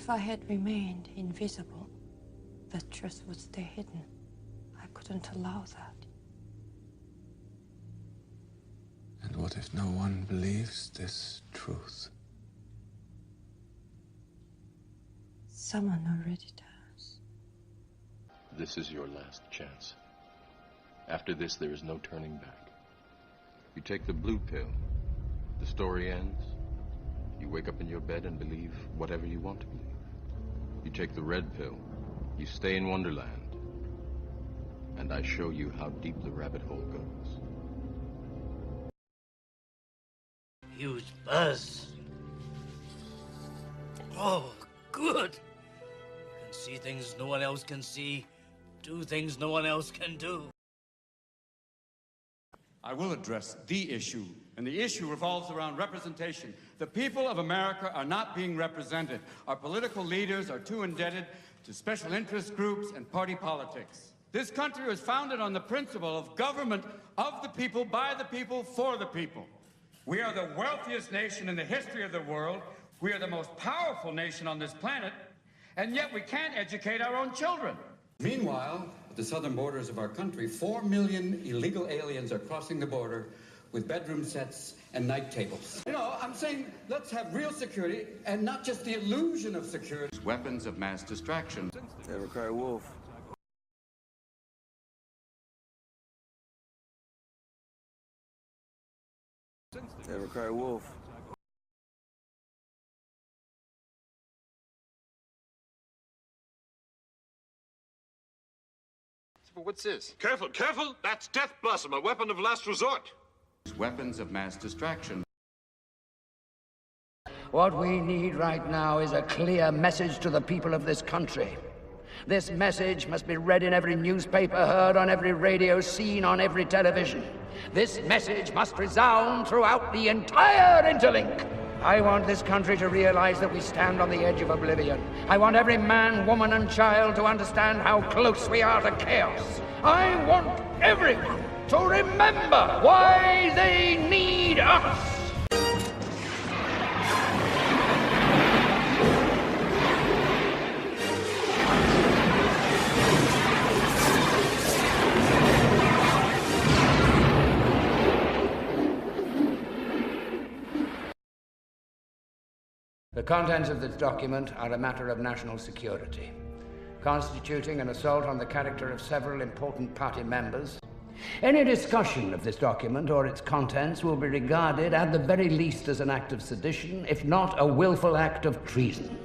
If I had remained invisible, the truth would stay hidden. I couldn't allow that. And what if no one believes this truth? Someone already does. This is your last chance. After this, there is no turning back. You take the blue pill, the story ends. You wake up in your bed and believe whatever you want to believe. You take the red pill, you stay in Wonderland, and I show you how deep the rabbit hole goes. Huge buzz. Oh, good. You can see things no one else can see, do things no one else can do. I will address the issue, and the issue revolves around representation. The people of America are not being represented. Our political leaders are too indebted to special interest groups and party politics. This country was founded on the principle of government of the people, by the people, for the people. We are the wealthiest nation in the history of the world. We are the most powerful nation on this planet, and yet we can't educate our own children. Meanwhile, at the southern borders of our country, 4 million illegal aliens are crossing the border with bedroom sets and night tables. You know, I'm saying let's have real security and not just the illusion of security. Weapons of mass distraction. Never cry wolf. Never cry wolf. But what's this? Careful, careful! That's Death Blossom, a weapon of last resort. Weapons of mass distraction. What we need right now is a clear message to the people of this country. This message must be read in every newspaper, heard on every radio, seen on every television. This message must resound throughout the entire interlink. I want this country to realize that we stand on the edge of oblivion. I want every man, woman, and child to understand how close we are to chaos. I want everyone to remember why they need us. The contents of this document are a matter of national security, constituting an assault on the character of several important party members. Any discussion of this document or its contents will be regarded at the very least as an act of sedition, if not a willful act of treason.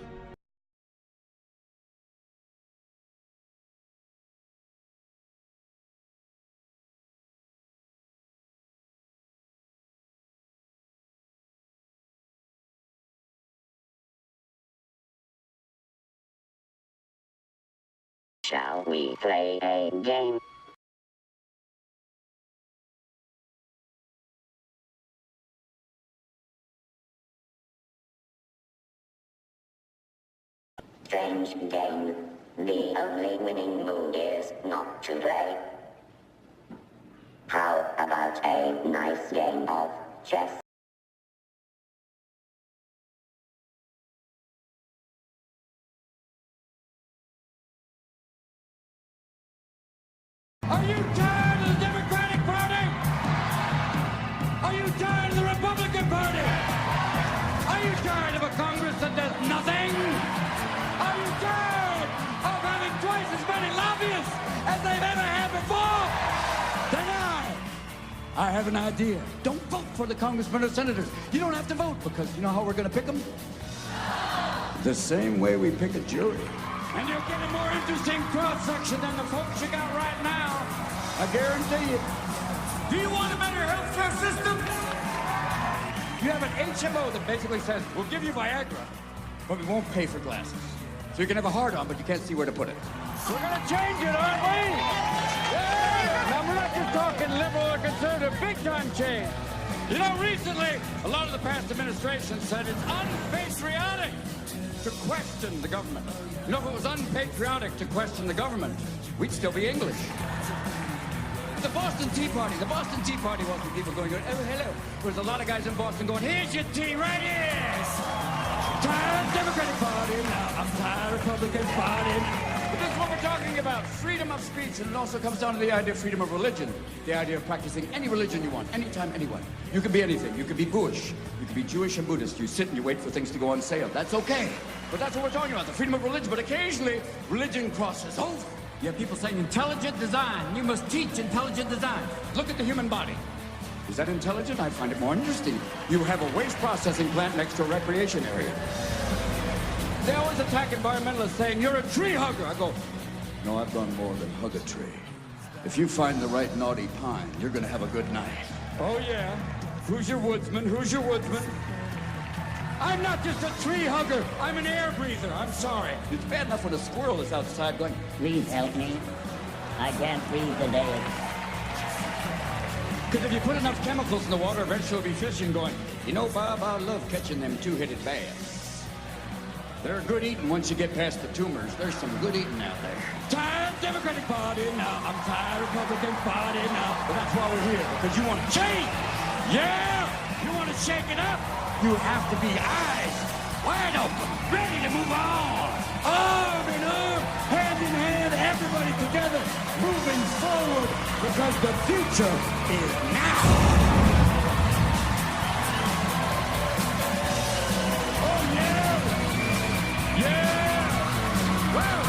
Shall we play a game? Strange game. The only winning move is not to play. How about a nice game of chess? Are you tired of the Democratic Party? Are you tired of the Republican Party? Are you tired of a Congress that does nothing? Are you tired of having twice as many lobbyists as they've ever had before? Then I have an idea. Don't vote for the congressmen or senators. You don't have to vote because you know how we're going to pick them? The same way we pick a jury. And you'll get a more interesting cross-section than the folks you got right now. I guarantee you. Do you want a better health care system? You have an HMO that basically says, we'll give you Viagra, but we won't pay for glasses. So you can have a heart on, but you can't see where to put it. We're going to change it, aren't we? Yeah! Now, we're not just talking liberal or conservative, big-time change. You know, recently, a lot of the past administrations said it's unpatriotic to question the government. You know, if it was unpatriotic to question the government, we'd still be English. The Boston Tea Party wasn't people going, oh, hello. There was a lot of guys in Boston going, here's your tea right here. Tired Democratic Party now. I'm tired Republican Party now. But this is what we're talking about, freedom of speech. And it also comes down to the idea of freedom of religion. The idea of practicing any religion you want, anytime, anyone. You can be anything. You can be Bush. You can be Jewish and Buddhist. You sit and you wait for things to go on sale. That's okay. But that's what we're talking about, the freedom of religion. But occasionally, religion crosses over. You have people saying intelligent design. You must teach intelligent design. Look at the human body. Is that intelligent? I find it more interesting. You have a waste processing plant next to a recreation area. They always attack environmentalists saying, you're a tree hugger. I go, no, I've done more than hug a tree. If you find the right naughty pine, you're going to have a good night. Oh, yeah? Who's your woodsman? Who's your woodsman? I'm not just a tree hugger. I'm an air breather. I'm sorry. It's bad enough when a squirrel is outside going, Please help me. I can't breathe today. because if you put enough chemicals in the water, eventually you'll be fishing going, you know, Bob, I love catching them two-headed bass. They're good eating once you get past the tumors. There's some good eating out there. Tired Democratic Party now. I'm tired Republican Party now. But that's why we're here, because you want to change. Yeah! You want to shake it up? You have to be eyes wide open, ready to move on. Arm in arm, hand in hand, everybody together, moving forward, because the future is now. Oh, yeah! Yeah! Well,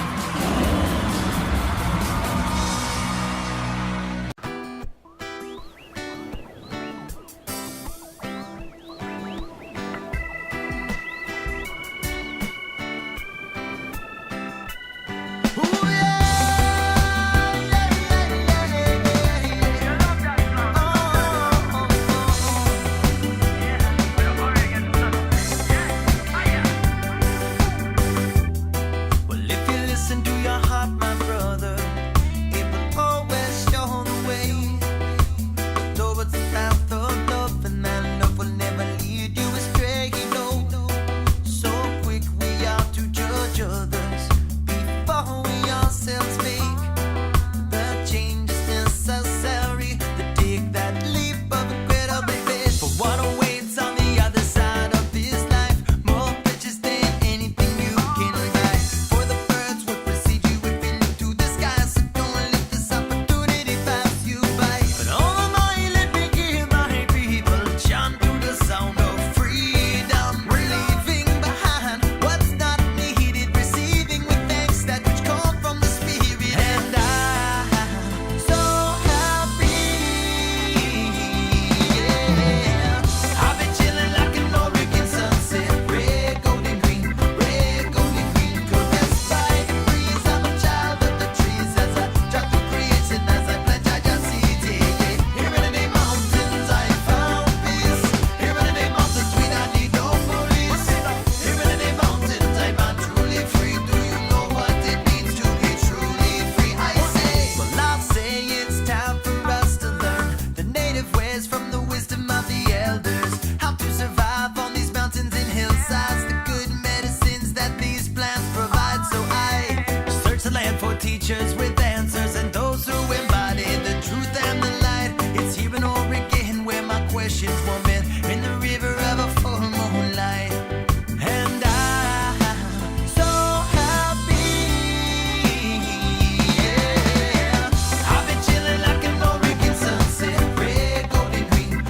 teachers with answers and those who embody the truth and the light. It's here and over again where my questions were met in the river of a full moonlight. And I'm so happy, yeah. I've been chilling like an Oregon sunset, red, golden, green,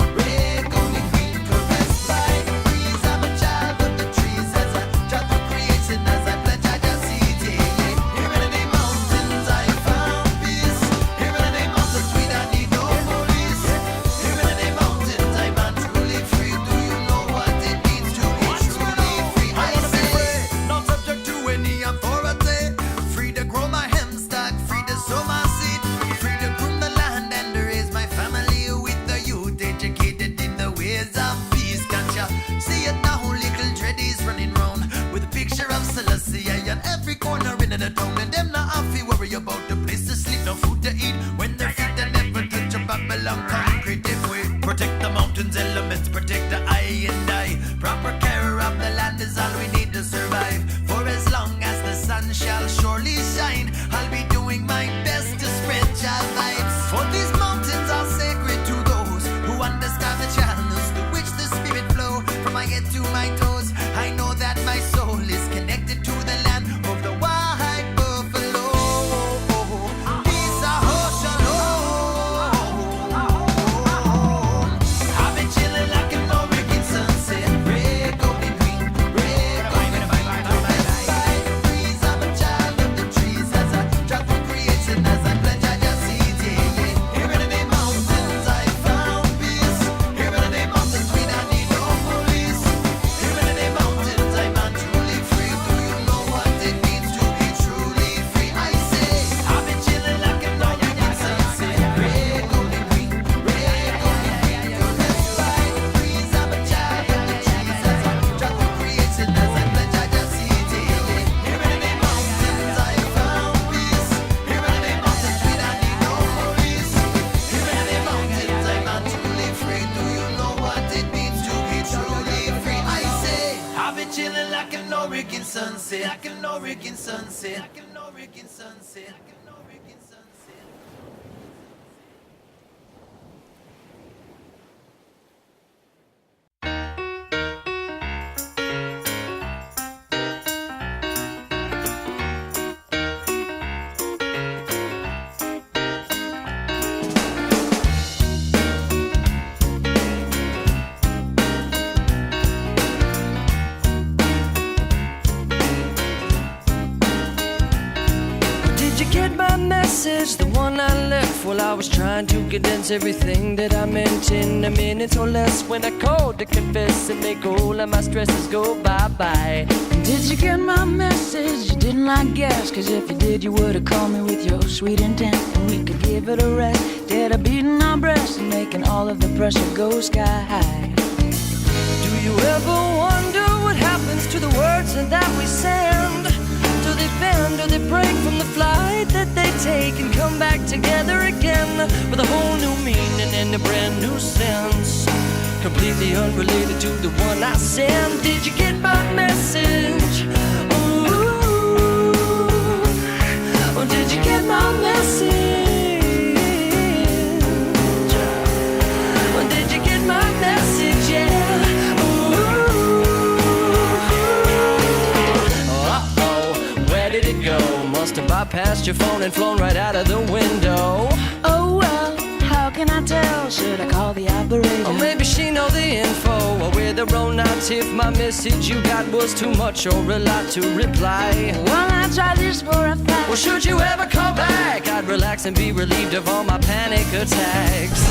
caressed by the breeze. I'm a child of the trees as I drive through creation, as I pledge I just see it, yeah. Here in the mountains I found peace. Here in the mountains we don't need no police. Here in the mountains I'm truly free. Do you know what it means to be truly free? I say, not subject to any authority. Free to grow my hemstock, free to sow my seed, free to groom the land and raise my family with the youth educated in the ways of peace. Can't ya see it now? Little dreadies running round with a picture of Selassie on every corner in the town, and them not have to worry about the place to sleep, no food to eat. When their feet they never touch a Babylon concrete. If we protect the mountains, elements, protect the eye and eye. Proper care of the land is all we need to survive. For as long as the sun shall surely shine, I'll be doing my best to spread your vibes. For these mountains are sacred to those who understand the channels to which the spirit flow from my head to my toes. I know that my sunset, like an Oregon sunset, like an Oregon sunset, like an Oregon sunset. The one I left while I was trying to condense everything that I meant in a minute or less. When I called to confess and make all of my stresses go bye-bye. Did you get my message? You didn't, I guess, cause if you did, you would've called me with your sweet intent, and we could give it a rest, instead of beating our breasts and making all of the pressure go sky high. Do you ever wonder what happens to the words that we send? Do they bend or they break from the flight that they take and come back together again with a whole new meaning and a brand new sense, completely unrelated to the one I sent? Did you get my message? Ooh, or did you get my message? Or did you get my message? Yeah. Must have bypassed your phone and flown right out of the window. Oh well, how can I tell? Should I call the operator? Or maybe she know the info, or we're the wrong nights if my message you got was too much or a lot to reply. Well, I tried this for a fact. Well, should you ever call back, I'd relax and be relieved of all my panic attacks.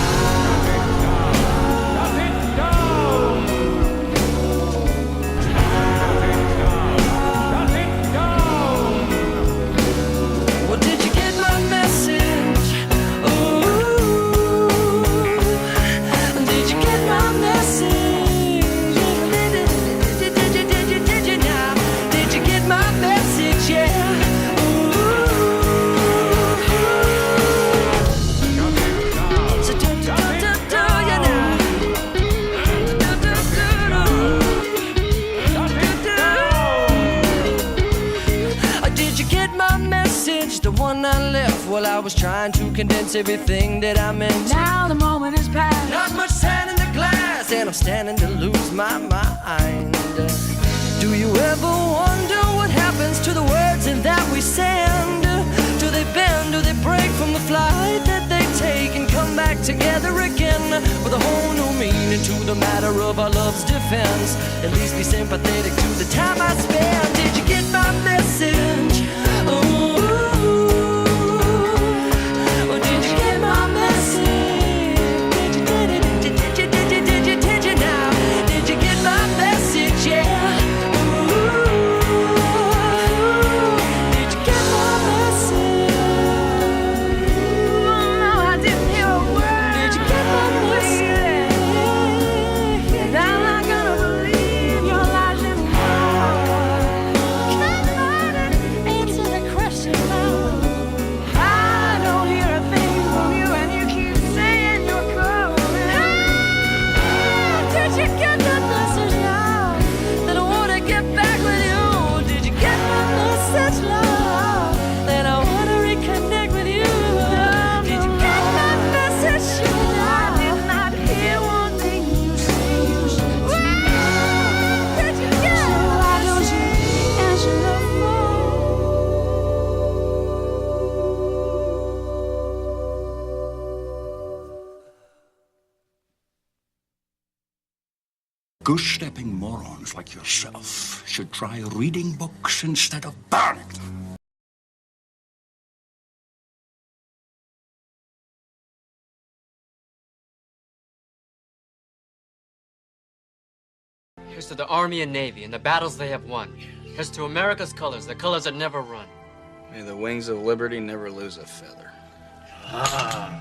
The one I left while I was trying to condense everything that I meant. Now the moment is past. Not much sand in the glass, and I'm standing to lose my mind. Do you ever wonder what happens to the words that we send? Do they bend, do they break from the flight that they take and come back together again with a whole new meaning to the matter of our love's defense? At least be sympathetic to the time I spent. Did you get my message? Ooh. Goose-stepping morons like yourself should try reading books instead of burning them. Here's to the Army and Navy and the battles they have won. Here's to America's colors, the colors that never run. May the wings of liberty never lose a feather. Ah.